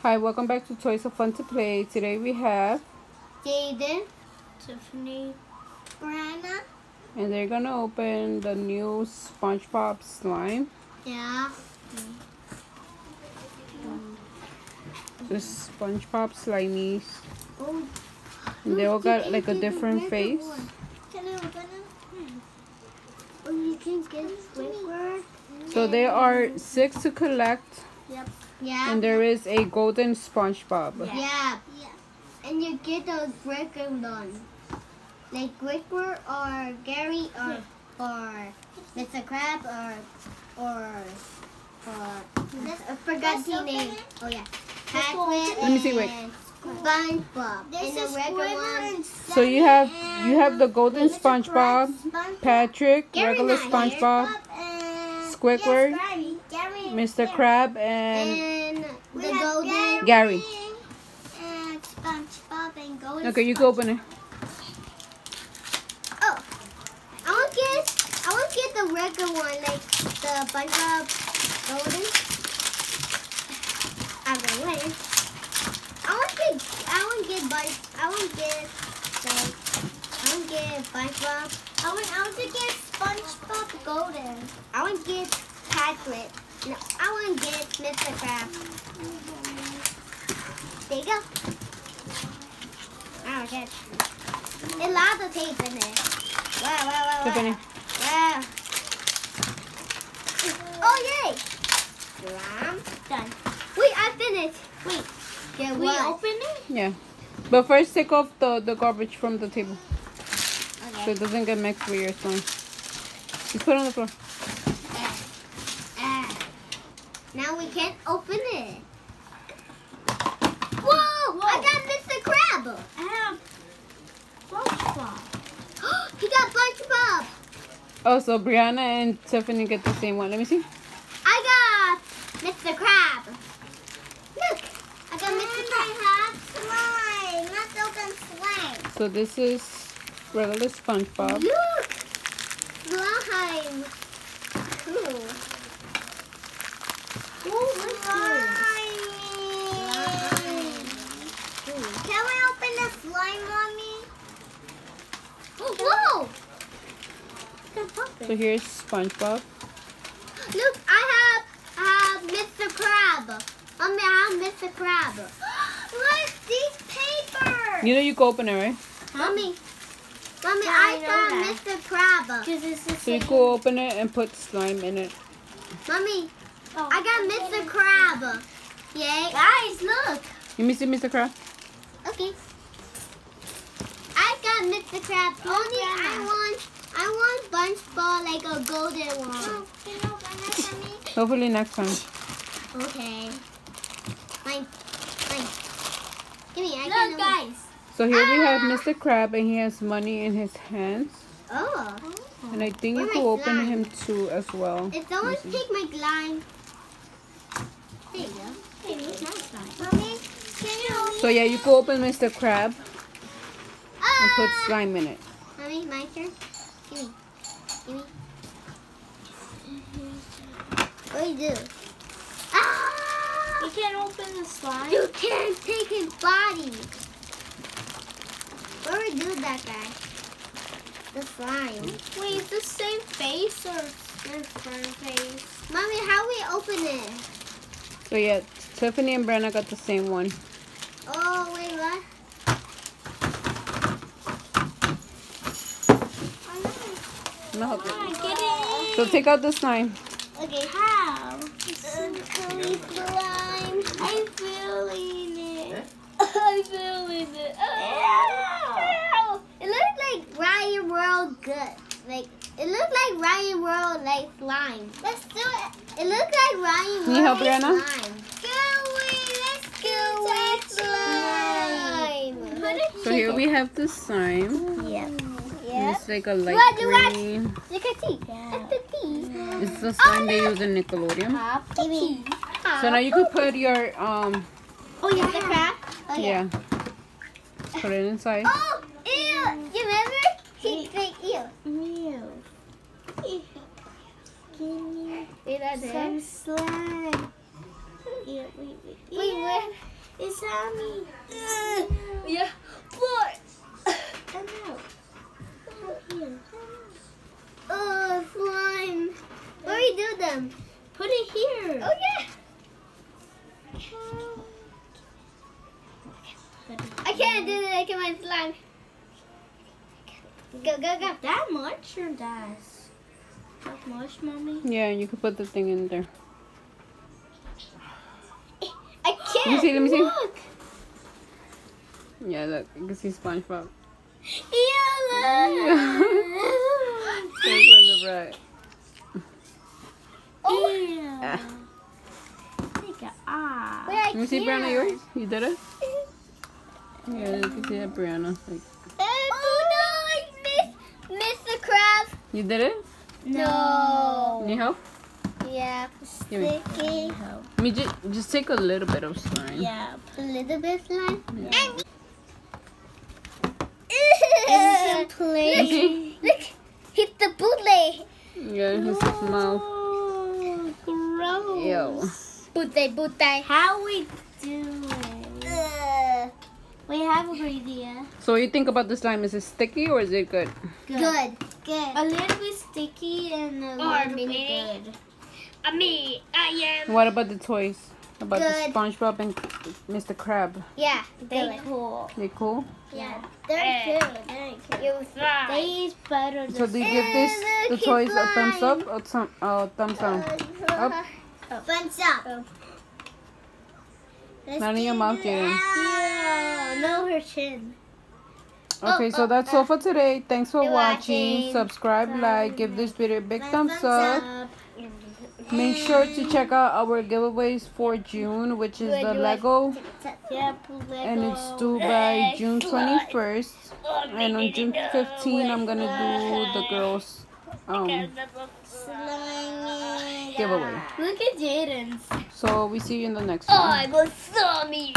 Hi, welcome back to Toys of Fun to Play. Today we have Jaden, Tiffany, Brianna, and they're gonna open the new Spongebob slime. Yeah. This Spongebob Slimeez. Oh, And they all got like a different face. Can I open them? Oh, you can get Squidward. So there are 6 to collect. Yep. Yeah. And there is a golden Spongebob. Yeah. And you get those regular ones. Like Squidward or Gary or Mr. Crab or I forgot the name. Oh yeah. Patrick. Let me see, wait. SpongeBob. And the regular ones. So you have the golden SpongeBob, Patrick, regular SpongeBob, Squidward, Mr. Crab, and the golden Gary. And SpongeBob and golden. Okay, you can open it. Oh, I want to get the regular one, like the SpongeBob golden. I want to get SpongeBob. I want to get SpongeBob golden. I want to get Patrick. No, I want to get Mr. Crab. There you go. Oh, okay. A lot of tape in there. Wow. Tiffany. Wow. Oh, yay. I'm done. Wait, I finished. Wait. Can we open it? Yeah. But first take off the garbage from the table. Okay. So it doesn't get mixed with your slime. Just put it on the floor. Now we can't open it. Whoa! I got Mr. Crab. I have SpongeBob. He got SpongeBob. Oh, so Brianna and Tiffany get the same one. Let me see. I got Mr. Crab. Look, I got Mr. Crab. Slime. Let's open slime. So this is regular SpongeBob. Look, slime. Cool. Can we open the slime, Mommy? Whoa! So here's SpongeBob. Look, I have Mr. Crab. Mommy, I have Mr. Crab. Look, these paper. You know you can open it, right? Mommy, I got Mr. Crab. So you can open it and put slime in it. Mommy, I got Mr. Crab. Yay. Guys, look. Let me see Mr. Crab. Okay. I got Mr. Crab. Only I want SpongeBob like a golden one. Can you open it for me? Hopefully next time. Okay. Mine. Give me. Look, guys. So here we have Mr. Crab and he has money in his hands. Oh. And I think you can open him too as well. If someone take my slime. There you go. Mommy, can you open So yeah, you can open Mr. Crab and put slime in it. Mommy, my turn. Give me. What do you do? Ah! You can't open the slime. You can't take his body. What do we do with that guy? The slime. Wait, it's the same face or different face? Mommy, how we open it? So yeah, Tiffany and Brenna got the same one. Oh, wait, what? No, help you. Get it. So take out the slime. Okay. How? Slime. I'm feeling it. I'm feeling it. Oh. It looks like Ryan World good. Like it looks like Ryan World like slime. Let's do it. It looks like Ryan World. Can you help like Brianna? slime. Let's go with slime. So here we have the slime. Yep. It's like a light green. Look at teeth. That's the teeth. It's the slime they use in Nickelodeon. So now you could put your Oh yeah, the crab. Oh yeah. Put it inside. Oh, ew! You remember? He's like ew. Ew. Is that there? Some slime. Wait, where? It's Sammy. Yeah. But. I know. Here. Oh, slime. Where do you do them? Put it here. Oh, yeah. I can't do that. I can't find slime. Go, go, go. That much or that's that much, mommy? Yeah, you can put the thing in there. I can't. Let me see, let me see. Look. Yeah, look, you can see SpongeBob. Yeah. Take on the right. Ew. Ah. Take a ah. Wait, I Let me see, can't. Brianna, yours? You did it? Yeah, you can see that, Brianna. Like, Oh no, I missed the crab. you did it? No. Need help? Yeah, Give me. sticky. Let me just take a little bit of slime. Yeah. A little bit slime. Yeah. It's Let me see. Look, hit the bootleg. Yeah, his mouth. Oh, gross. Ew. Bootleg. How we do it? We have a good idea. So what you think about the slime? Is it sticky or is it good? Good. A little bit sticky and a little bit good. What about the toys? About Good. the SpongeBob and Mr. Crab? Yeah, They good. cool. They cool? Yeah, they're good. You fly. They is better So than do you give this the look, toys he's a thumbs flying. up or thumbs down? Up? Thumbs up. Not in your mouth, Jaden. Yeah, no, her chin. Okay, so that's all for today. Thanks for You're watching. watching. Subscribe, like, give this video a big thumbs up. Make sure to check out our giveaways for June, which is the Lego, Yeah, Lego. and it's due by June 21st. And on June 15th, I'm gonna do the girls giveaway. Look at Jaden's. So we see you in the next one. I'm a zombie.